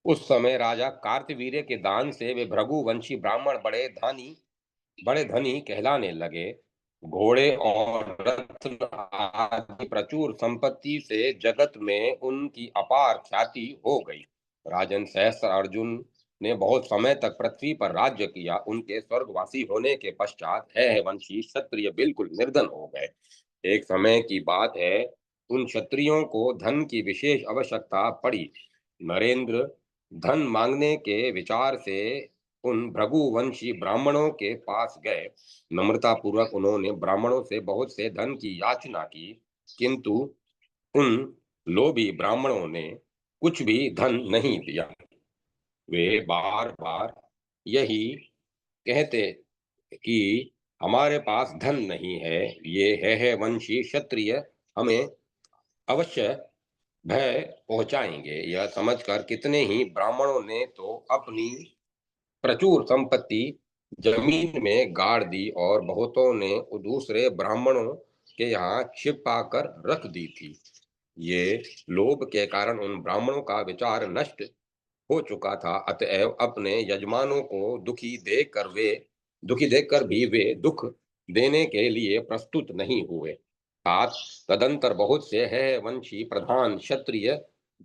उस समय राजा कार्तवीर्य के दान से वे भृगुवंशी ब्राह्मण बड़े धनी कहलाने लगे। घोड़े और रत्न आदि प्रचुर संपत्ति से जगत में उनकी अपार ख्याति हो गई। राजन सहस्त्र अर्जुन ने बहुत समय तक पृथ्वी पर राज्य किया। उनके स्वर्गवासी होने के पश्चात है वंशी क्षत्रिय बिल्कुल निर्धन हो गए। एक समय की बात है, उन क्षत्रियों को धन की विशेष आवश्यकता पड़ी। नरेंद्र धन मांगने के विचार से उन भृगुवंशी ब्राह्मणों के पास गए। नम्रता पूर्वक उन्होंने ब्राह्मणों से बहुत से धन की याचना की, किंतु उन लोभी ब्राह्मणों ने कुछ भी धन नहीं दिया। वे बार बार यही कहते कि हमारे पास धन नहीं है। ये है वंशी क्षत्रिय हमें अवश्य भय पहुंचाएंगे। यह समझकर कितने ही ब्राह्मणों ने तो अपनी प्रचुर संपत्ति जमीन में गाड़ दी और बहुतों ने दूसरे ब्राह्मणों के यहाँ छिपा कर रख दी थी। ये लोभ के कारण उन ब्राह्मणों का विचार नष्ट हो चुका था। अतएव अपने यजमानों को दुखी देखकर भी वे दुख देने के लिए प्रस्तुत नहीं हुए। साथ तदंतर बहुत से है वंशी प्रधान क्षत्रिय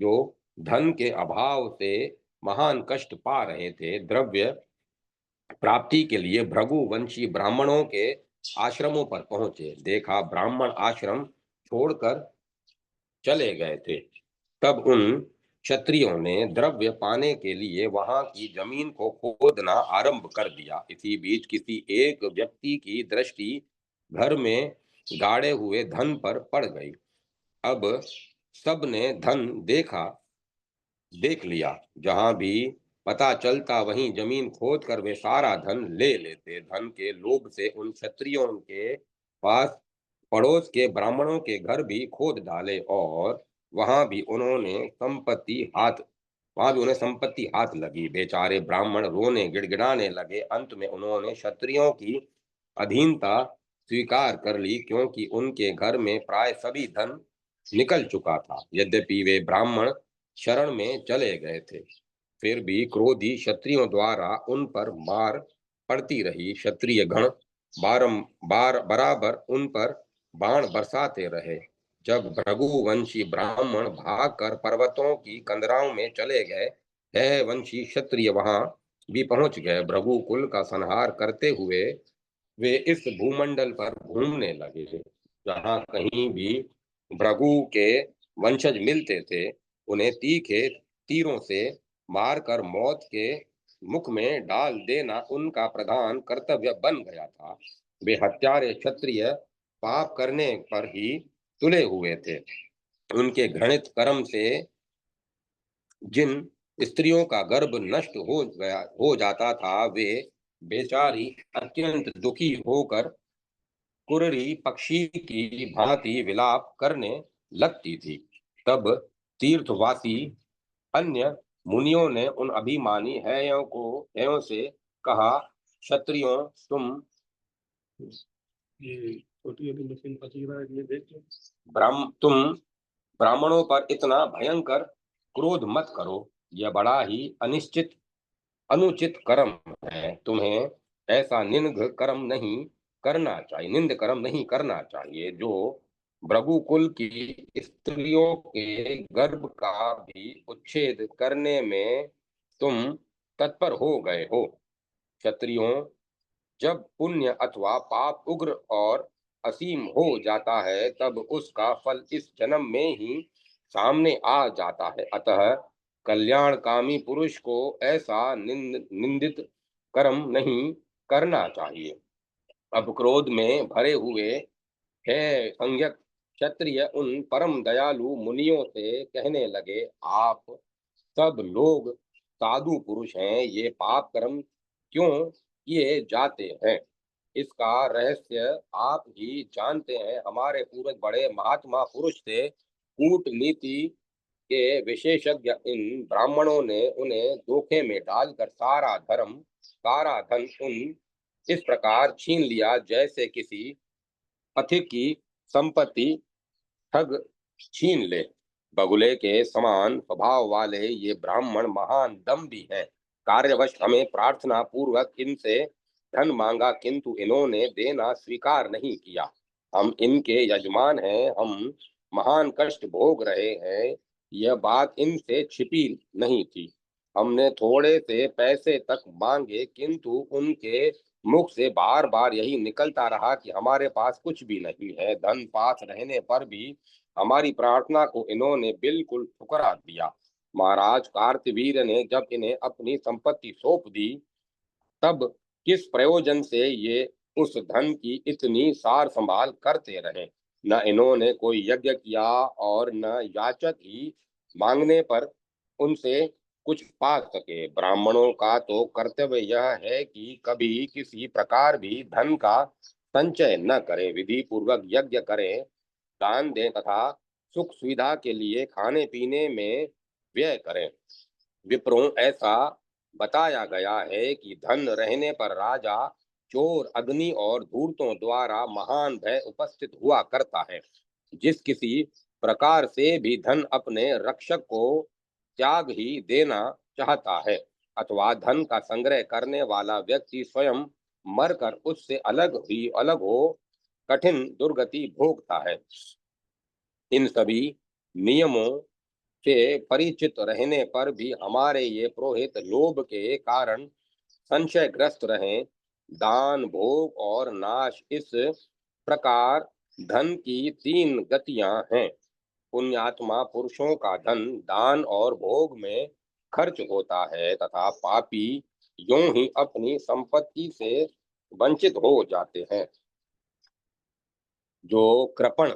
जो धन के अभाव से महान कष्ट पा रहे थे, द्रव्य प्राप्ति के लिए भृगुवंशी ब्राह्मणों के आश्रमों पर पहुंचे। देखा ब्राह्मण आश्रम छोड़कर चले गए थे। तब उन क्षत्रियों ने द्रव्य पाने के लिए वहां की जमीन को खोदना आरंभ कर दिया। इसी बीच किसी एक व्यक्ति की दृष्टि घर में गाड़े हुए धन पर पड़ गई। अब सबने धन देख लिया। जहां भी पता चलता वहीं जमीन खोद कर वे सारा धन ले लेते। धन के लोभ से उन क्षत्रियों के पास पड़ोस के ब्राह्मणों के घर भी खोद डाले और वहां भी उन्हें संपत्ति हाथ लगी। बेचारे ब्राह्मण रोने गिड़गिड़ाने लगे। अंत में उन्होंने क्षत्रियों की अधीनता स्वीकार कर ली, क्योंकि उनके घर में प्राय सभी धन निकल चुका था। यद्यपि वे ब्राह्मण शरण में चले गए थे, फिर भी क्रोधी क्षत्रियों द्वारा उन पर मार पड़ती रही। क्षत्रिय गण बारंबार बराबर उन पर बाण बरसाते रहे। जब भृगुवंशी ब्राह्मण भागकर पर्वतों की कंदराओं में चले गए, है वंशी क्षत्रिय वहां भी पहुंच गए। भृगुकुल का संहार करते हुए वे इस भूमंडल पर घूमने लगे। जहां कहीं भी भृगु के वंशज मिलते थे, उन्हें तीखे तीरों से मारकर मौत के मुख में डाल देना उनका प्रधान कर्तव्य बन गया था। वे हत्यारे क्षत्रिय पाप करने पर ही तुले हुए थे। उनके घृणित कर्म से जिन स्त्रियों का गर्भ नष्ट हो जाता था, वे बेचारी अत्यंत दुखी होकर कुररी पक्षी की भांति विलाप करने लगती थी। तब तीर्थवासी अन्य मुनियों ने उन अभिमानी हेयों से कहा, क्षत्रियों ये छोटी वाली मशीन फंसी रहा है, ये देख लो। तुम ब्राह्मणों पर इतना भयंकर क्रोध मत करो। यह बड़ा ही अनुचित कर्म है। तुम्हें ऐसा निंद कर्म नहीं करना चाहिए। जो भृगुकुल की स्त्रियों के गर्भ का भी उच्छेद करने में तुम तत्पर हो गए हो। क्षत्रियों, जब पुण्य अथवा पाप उग्र और असीम हो जाता है, तब उसका फल इस जन्म में ही सामने आ जाता है। अतः कल्याणकामी पुरुष को ऐसा निंदित कर्म नहीं करना चाहिए। अब क्रोध में भरे हुए है संज्ञक क्षत्रिय उन परम दयालु मुनियों से कहने लगे, आप सब लोग साधु पुरुष हैं, ये पाप कर्म क्यों किए जाते हैं? इसका रहस्य आप ही जानते हैं। हमारे पूर्वज बड़े महात्मा पुरुष थे। कूटनीति के विशेषज्ञ इन ब्राह्मणों ने उन्हें धोखे में डालकर सारा धन उन इस प्रकार छीन लिया, जैसे किसी पथिक की संपत्ति ठग छीन ले। बगुले के समान स्वभाव वाले ये ब्राह्मण महान दम्भी हैं। कार्यवश हमें प्रार्थना पूर्वक इनसे धन मांगा, किंतु इन्होंने देना स्वीकार नहीं किया। हम इनके यजमान हैं, हम महान कष्ट भोग रहे हैं, यह बात इनसे छिपी नहीं थी। हमने थोड़े से पैसे तक मांगे, किंतु उनके मुख से बार बार यही निकलता रहा कि हमारे पास कुछ भी नहीं है। धन पास रहने पर भी हमारी प्रार्थना को इन्होंने बिल्कुल ठुकरा दिया। महाराज कार्तवीर ने जब इन्हें अपनी संपत्ति सौंप दी, तब किस प्रयोजन से ये उस धन की इतनी सार संभाल करते रहे। न इन्होंने कोई यज्ञ किया और न याचक ही मांगने पर उनसे कुछ पा सके। ब्राह्मणों का तो कर्तव्य यह है कि कभी किसी प्रकार भी धन का संचय न करें, विधि पूर्वक यज्ञ करें, दान दें तथा सुख सुविधा के लिए खाने पीने में व्यय करें। विप्रों, ऐसा बताया गया है कि धन रहने पर राजा, चोर, अग्नि और धूर्तों द्वारा महान भय उपस्थित हुआ करता है। जिस किसी प्रकार से भी धन अपने रक्षक को त्याग ही देना चाहता है, अथवा धन का संग्रह करने वाला व्यक्ति स्वयं मरकर उससे अलग हो कठिन दुर्गति भोगता है। इन सभी नियमों से परिचित रहने पर भी हमारे ये पुरोहित लोभ के कारण संशयग्रस्त रहें। दान, भोग और नाश, इस प्रकार धन की तीन गतियां हैं। पुण्यात्मा पुरुषों का धन दान और भोग में खर्च होता है, तथा पापी यूं ही अपनी संपत्ति से वंचित हो जाते हैं। जो कृपण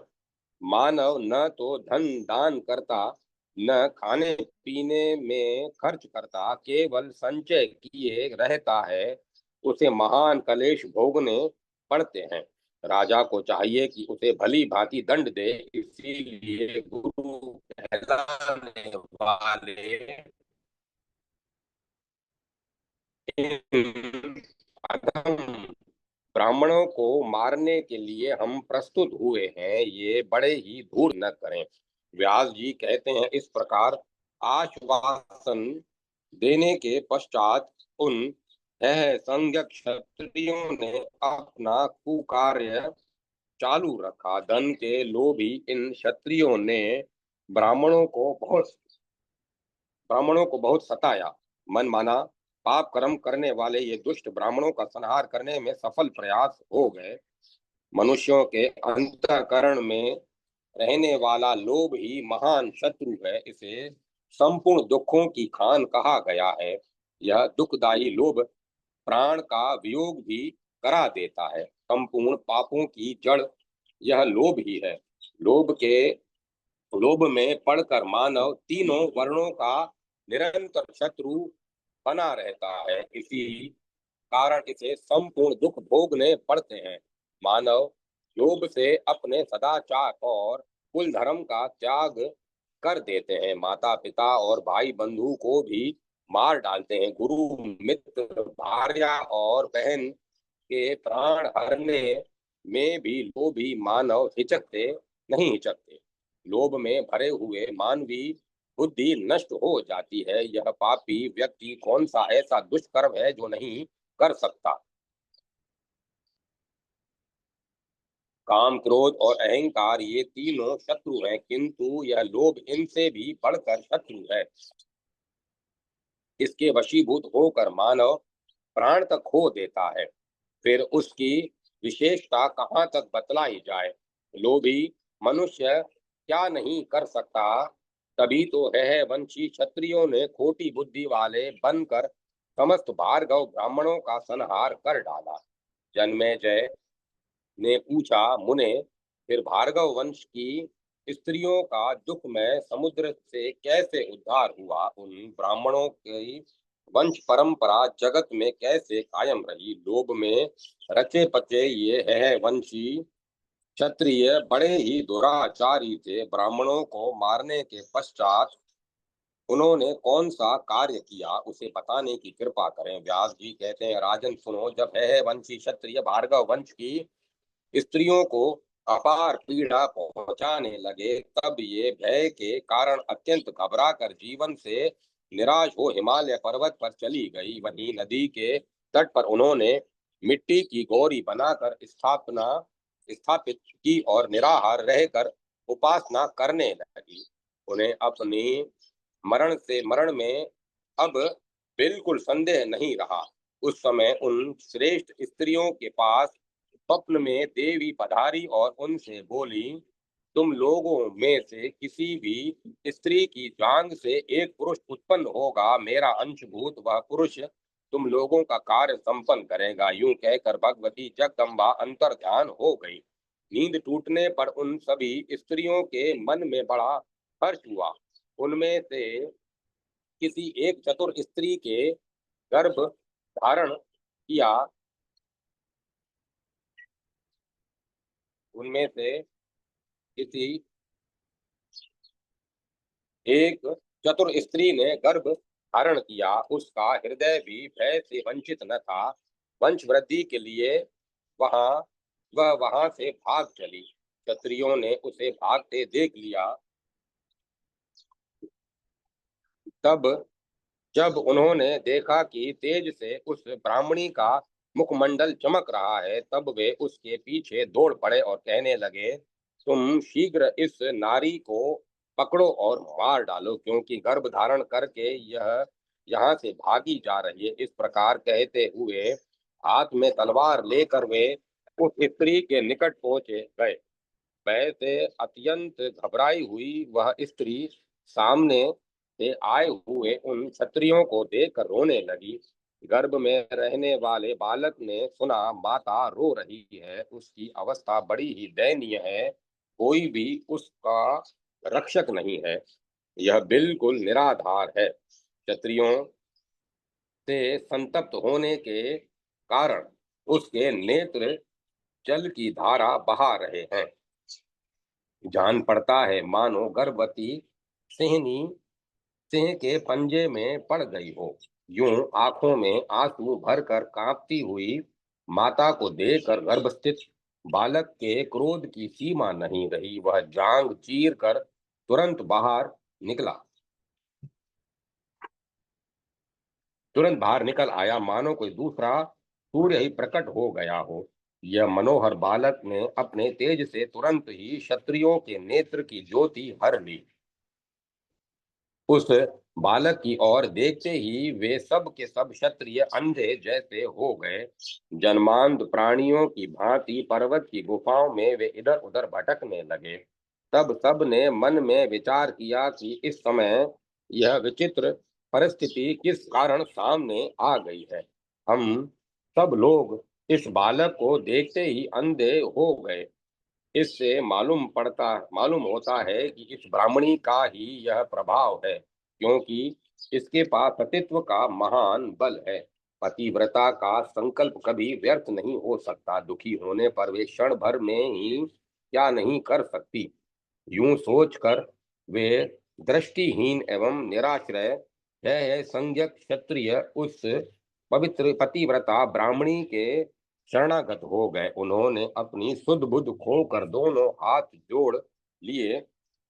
मानव न तो धन दान करता, न खाने पीने में खर्च करता, केवल संचय किए रहता है, उसे महान कलेश भोगने पड़ते हैं। राजा को चाहिए कि उसे भली भांति दंड दे। इसीलिए गुरु कहलाने वाले इन अधम ब्राह्मणों को मारने के लिए हम प्रस्तुत हुए हैं, ये बड़े ही धूर्त न करें। व्यास जी कहते हैं, इस प्रकार आश्वासन देने के पश्चात उन संज्ञ क्षत्रियों ने अपना कुकार्य चालू रखा। धन के लोभी इन क्षत्रियों ने ब्राह्मणों को बहुत ब्राह्मणों को बहुत सताया। मन माना पाप कर्म करने वाले ये दुष्ट ब्राह्मणों का संहार करने में सफल प्रयास हो गए। मनुष्यों के अंतःकरण में रहने वाला लोभ ही महान शत्रु है। इसे संपूर्ण दुखों की खान कहा गया है। यह दुखदायी लोभ प्राण का वियोग भी करा देता है। संपूर्ण पापों की जड़ यह लोभ ही है। लोभ के लोभ में पड़कर मानव तीनों वर्णों का निरंतर शत्रु बना रहता है। इसी कारण इसे संपूर्ण दुख भोगने पड़ते हैं। मानव लोभ से अपने सदाचार और कुल धर्म का त्याग कर देते हैं। माता पिता और भाई बंधु को भी मार डालते हैं। गुरु, मित्र, भार्या और बहन के प्राण हरने में भी लोभी मानव हिचकते। लोभ में भरे हुए मानवी बुद्धि नष्ट हो जाती है। यह पापी व्यक्ति कौन सा ऐसा दुष्कर्म है जो नहीं कर सकता। काम, क्रोध और अहंकार, ये तीनों शत्रु हैं, किंतु यह लोभ इनसे भी बढ़कर शत्रु है। इसके वशीभूत होकर मानव प्राण तक खो देता है। फिर उसकी विशेषता कहाँ तक बतलाई जाए। लोभी मनुष्य क्या नहीं कर सकता। तभी तो है वंशी क्षत्रियों ने खोटी बुद्धि वाले बनकर समस्त भार्गव ब्राह्मणों का संहार कर डाला। जन्मेजय ने पूछा, मुने, फिर भार्गव वंश की स्त्रियों का दुख में समुद्र से कैसे उद्धार हुआ? उन ब्राह्मणों की वंश परंपरा जगत में कैसे कायम रही? लोभ में रचे पचे ये है वंशी क्षत्रिय बड़े ही दुराचारी थे। ब्राह्मणों को मारने के पश्चात उन्होंने कौन सा कार्य किया, उसे बताने की कृपा करें। व्यास जी कहते हैं, राजन सुनो, जब है वंशी क्षत्रिय भार्गव वंश की स्त्रियों को अपार पीड़ा पहुंचाने लगे। तब ये भय के कारण अत्यंत घबरा कर जीवन से निराश हो हिमालय पर्वत पर चली गई। वहीं नदी के तट पर उन्होंने मिट्टी की गौरी बनाकर स्थापित की और निराहार रहकर उपासना करने लगी। उन्हें अपनी मरण में अब बिल्कुल संदेह नहीं रहा। उस समय उन श्रेष्ठ स्त्रियों के पास स्वप्न में देवी पधारी और उनसे बोली, तुम लोगों में से किसी भी स्त्री की जांग से एक पुरुष उत्पन्न होगा। मेरा अंशभूत वह पुरुष तुम लोगों का कार्य संपन्न करेगा। यूं कहकर भगवती जगदम्बा अंतर्ध्यान हो गई। नींद टूटने पर उन सभी स्त्रियों के मन में बड़ा हर्ष हुआ। उनमें से किसी एक चतुर स्त्री के गर्भ धारण किया उनमें से किसी एक चतुर स्त्री ने गर्भ धारण किया। उसका हृदय भी भय से वंचित न था। वंश वृद्धि के लिए वहां वह वहां से भाग चली। क्षत्रियों ने उसे भागते देख लिया। तब जब उन्होंने देखा कि तेज से उस ब्राह्मणी का मुखमंडल चमक रहा है, तब वे उसके पीछे दौड़ पड़े और कहने लगे, तुम शीघ्र इस नारी को पकड़ो और मार डालो, क्योंकि गर्भ धारण करके यह यहाँ से भागी जा रही है। इस प्रकार कहते हुए हाथ में तलवार लेकर वे उस स्त्री के निकट पहुंचे गए। वैसे अत्यंत घबराई हुई वह स्त्री सामने से आए हुए उन क्षत्रियों को देखकर रोने लगी। गर्भ में रहने वाले बालक ने सुना माता रो रही है, उसकी अवस्था बड़ी ही दयनीय है, कोई भी उसका रक्षक नहीं है, यह बिल्कुल निराधार है। क्षत्रियों से संतप्त होने के कारण उसके नेत्र जल की धारा बहा रहे हैं। जान पड़ता है मानो गर्भवती सिंहनी सिंह के पंजे में पड़ गई हो। यूं आंखों में आंसू भरकर कांपती हुई माता को देखकर गर्भस्थित बालक के क्रोध की सीमा नहीं रही। वह जांग चीर कर निकला तुरंत बाहर निकल आया, मानो कोई दूसरा सूर्य ही प्रकट हो गया हो। यह मनोहर बालक ने अपने तेज से तुरंत ही क्षत्रियों के नेत्र की ज्योति हर ली। उस बालक की ओर देखते ही वे सब के सब क्षत्रिय अंधे जैसे हो गए। जन्मांध प्राणियों की भांति पर्वत की गुफाओं में वे इधर उधर भटकने लगे। तब सब ने मन में विचार किया कि इस समय यह विचित्र परिस्थिति किस कारण सामने आ गई है। हम सब लोग इस बालक को देखते ही अंधे हो गए। इससे मालूम होता है कि इस ब्राह्मणी का ही यह प्रभाव है, क्योंकि इसके पास सतीत्व का महान बल है। पतिव्रता का संकल्प कभी व्यर्थ नहीं हो सकता। दुखी होने पर वे क्षण भर में ही क्या नहीं कर सकती। यूं सोचकर वे दृष्टिहीन एवं निराश्रय है संज्ञक क्षत्रिय उस पवित्र पतिव्रता ब्राह्मणी के शरणागत हो गए। उन्होंने अपनी सुध बुध खोकर दोनों हाथ जोड़ लिए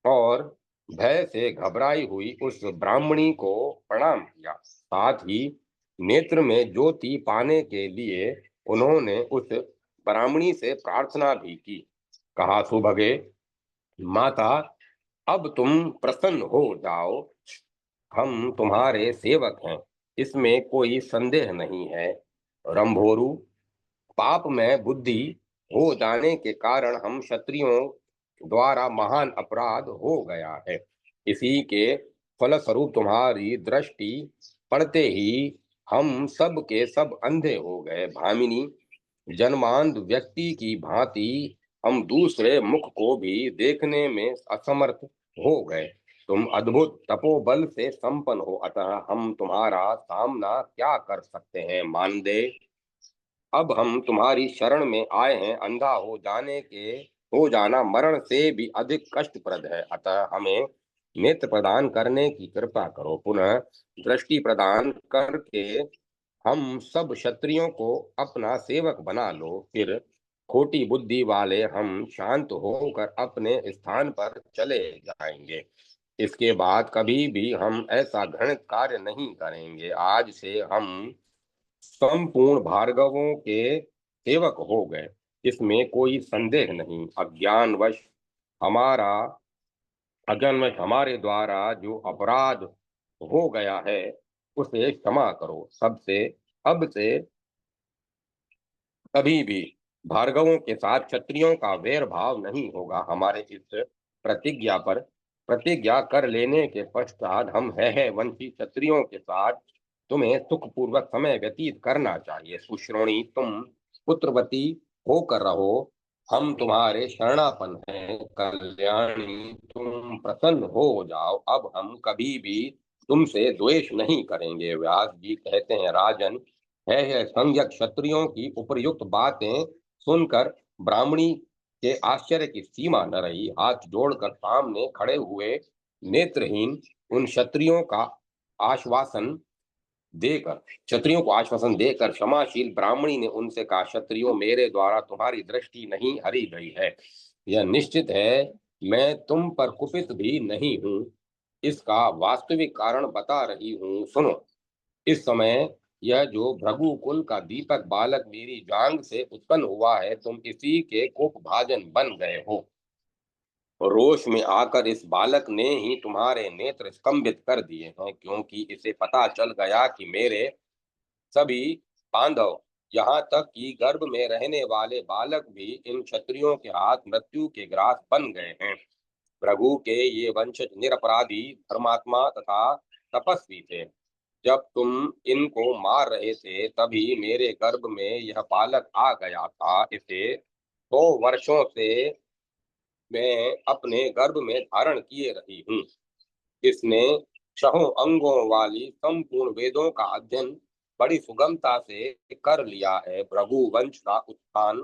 और भय से घबराई हुई उस ब्राह्मणी को प्रणाम किया। साथ ही नेत्र में ज्योति पाने के लिए उन्होंने उस ब्राह्मणी से प्रार्थना भी की। कहा, सुभगे माता, अब तुम प्रसन्न हो जाओ, हम तुम्हारे सेवक हैं, इसमें कोई संदेह नहीं है। रंभोरु, पाप में बुद्धि हो जाने के कारण हम क्षत्रियों द्वारा महान अपराध हो गया है। इसी के फलस्वरूप तुम्हारी दृष्टि पड़ते ही हम सब के सब अंधे हो गए। भामिनी, जन्मांध व्यक्ति की भांति हम दूसरे मुख को भी देखने में असमर्थ हो गए। तुम अद्भुत तपोबल से संपन्न हो, अतः हम तुम्हारा सामना क्या कर सकते हैं। मानदे, अब हम तुम्हारी शरण में आए हैं। अंधा हो जाना मरण से भी अधिक कष्टप्रद है, अतः हमें नेत्र प्रदान करने की कृपा करो। पुनः दृष्टि प्रदान करके हम सब क्षत्रियों को अपना सेवक बना लो। फिर खोटी बुद्धि वाले हम शांत होकर अपने स्थान पर चले जाएंगे। इसके बाद कभी भी हम ऐसा घृणित कार्य नहीं करेंगे। आज से हम संपूर्ण भार्गवों के सेवक हो गए, इसमें कोई संदेह नहीं। हमारा अज्ञानवश हमारे द्वारा जो अपराध हो गया है उसे क्षमा करो। सबसे अब से कभी भी भार्गवों के साथ क्षत्रियों का वैर भाव नहीं होगा। हमारे इस प्रतिज्ञा पर प्रतिज्ञा कर लेने के पश्चात हम है वंशी क्षत्रियों के साथ तुम्हें सुखपूर्वक समय व्यतीत करना चाहिए। सुश्रोणी, तुम पुत्रवती होकर रहो, हम तुम्हारे शरणापन हैं। कल्याणी, तुम प्रसन्न हो जाओ, अब हम कभी भी तुमसे द्वेष नहीं करेंगे। व्यास जी कहते हैं, राजन, है संज्ञक क्षत्रियों की उपर्युक्त बातें सुनकर ब्राह्मणी के आश्चर्य की सीमा न रही। हाथ जोड़कर सामने खड़े हुए नेत्रहीन उन क्षत्रियों को आश्वासन देकर क्षमाशील ब्राह्मणी ने उनसे कहा, क्षत्रियों, मेरे द्वारा तुम्हारी दृष्टि नहीं हरी गई है, यह निश्चित है। मैं तुम पर कुपित भी नहीं हूँ। इसका वास्तविक कारण बता रही हूँ, सुनो। इस समय यह जो भृगुकुल का दीपक बालक मेरी जांग से उत्पन्न हुआ है, तुम इसी के कोप भाजन बन गए हो। रोष में आकर इस बालक ने ही तुम्हारे नेत्र स्तंभित कर दिए हैं, क्योंकि इसे पता चल गया कि मेरे सभी बांधव, यहाँ तक कि गर्भ में रहने वाले बालक भी इन क्षत्रियों के हाथ मृत्यु के ग्रास बन गए हैं। भृगु के ये वंशज निरपराधी, धर्मात्मा तथा तपस्वी थे। जब तुम इनको मार रहे थे तभी मेरे गर्भ में यह बालक आ गया था। इसे 100 वर्षों से मैं अपने गर्भ में धारण किए रही हूँ। इसने छहों अंगों वाली संपूर्ण वेदों का अध्ययन बड़ी सुगमता से कर लिया है। भृगु वंश का उत्थान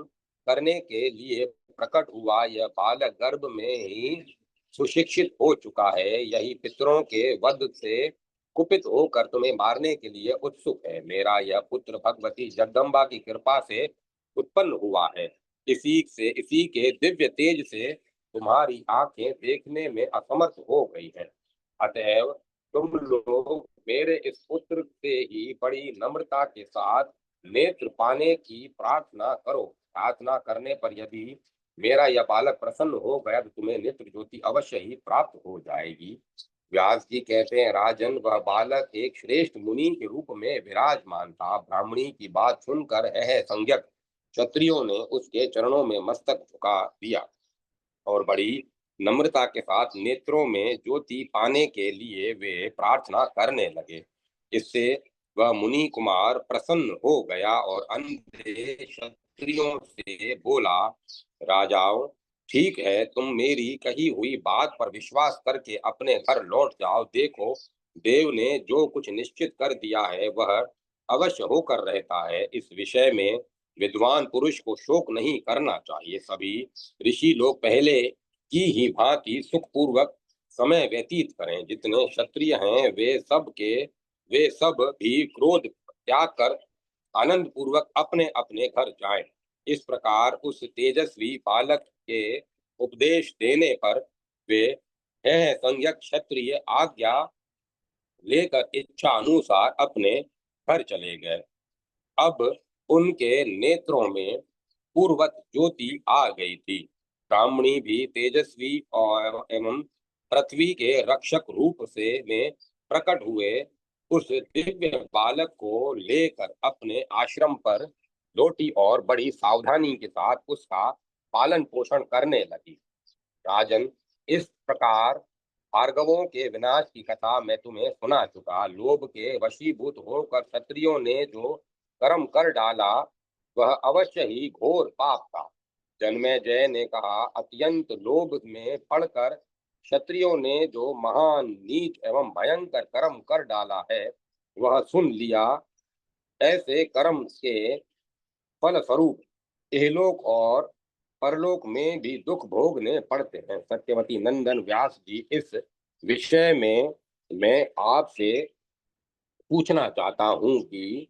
करने के लिए प्रकट हुआ यह बालक गर्भ में ही सुशिक्षित हो चुका है। यही पितरों के वध से कुपित होकर तुम्हें मारने के लिए उत्सुक है। मेरा यह पुत्र भगवती जगदम्बा की कृपा से उत्पन्न हुआ है। इसी के दिव्य तेज से तुम्हारी आंखें देखने में असमर्थ हो गई है। अतएव तुम लोग मेरे इस पुत्र से ही बड़ी नम्रता के साथ नेत्र पाने की प्रार्थना करो। प्रार्थना करने पर यदि मेरा यह बालक प्रसन्न हो गया तो तुम्हें नेत्र ज्योति अवश्य ही प्राप्त हो जाएगी। व्यास जी कहते हैं, राजन, वह बालक एक श्रेष्ठ मुनि के रूप में विराजमान था। ब्राह्मणी की बात सुनकर है संज्ञक क्षत्रियों ने उसके चरणों में मस्तक झुका दिया और बड़ी नम्रता के साथ नेत्रों में ज्योति पाने के लिए वे प्रार्थना करने लगे। इससे वह मुनि कुमार प्रसन्न हो गया और अंधे क्षत्रियों से बोला, राजाओं, ठीक है, तुम मेरी कही हुई बात पर विश्वास करके अपने घर लौट जाओ। देखो, देव ने जो कुछ निश्चित कर दिया है वह अवश्य होकर रहता है। इस विषय में विद्वान पुरुष को शोक नहीं करना चाहिए। सभी ऋषि लोग पहले की ही भांति सुखपूर्वक समय व्यतीत करें। जितने क्षत्रिय हैं वे सब भी क्रोध त्याग कर आनंद पूर्वक अपने अपने घर जाएं। इस प्रकार उस तेजस्वी बालक के उपदेश देने पर वे है संज्ञक क्षत्रिय आज्ञा लेकर इच्छा अनुसार अपने घर चले गए। अब उनके नेत्रों में पूर्वत ज्योति आ गई थी। ब्राह्मणी भी तेजस्वी और एवं पृथ्वी के रक्षक रूप से में प्रकट हुए उस दिव्य बालक को लेकर अपने आश्रम पर लौटी और बड़ी सावधानी के साथ उसका पालन पोषण करने लगी। राजन, इस प्रकार भार्गवों के विनाश की कथा मैं तुम्हें सुना चुका। लोभ के वशीभूत होकर क्षत्रियों ने जो कर्म कर डाला वह अवश्य ही घोर पाप था। जन्मेजय ने कहा, अत्यंत लोभ में पड़कर क्षत्रियों ने जो महान नीच एवं भयंकर कर्म कर डाला है वह सुन लिया। ऐसे कर्म के फल स्वरूप इहलोक और परलोक में भी दुख भोगने पड़ते हैं। सत्यवती नंदन व्यास जी, इस विषय में मैं आपसे पूछना चाहता हूं कि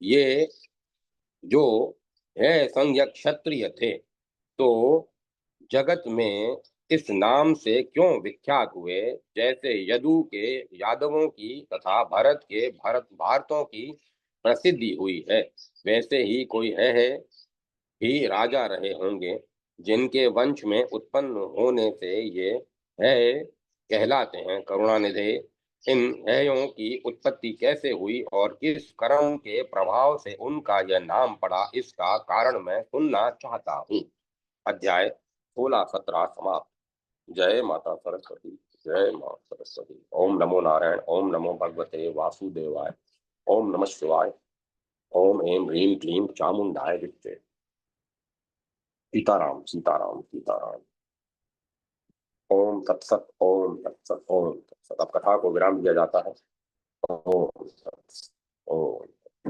ये जो है संज्ञक क्षत्रिय थे, तो जगत में इस नाम से क्यों विख्यात हुए? जैसे यदु के यादवों की तथा भरत के भारतों की प्रसिद्धि हुई है, वैसे ही कोई है भी राजा रहे होंगे, जिनके वंश में उत्पन्न होने से ये है कहलाते हैं। करुणानिधि, इन हैयों की उत्पत्ति कैसे हुई और किस कर्म के प्रभाव से उनका यह नाम पड़ा, इसका कारण मैं सुनना चाहता हूँ। अध्याय 16-17 समाप्त। जय माता सरस्वती। जय मां सरस्वती। ओम नमो नारायण। ओम नमो भगवते वासुदेवाय। ओम नमः शिवाय। ओम ऐं ह्रीं क्लीं चामुंडाय विद्महे। सीताराम सीताराम सीताराम। ओम तत्सत ओम तत्सत ओम तत्सत। अब कथा को विराम दिया जाता है। ओम तत्सत ओम।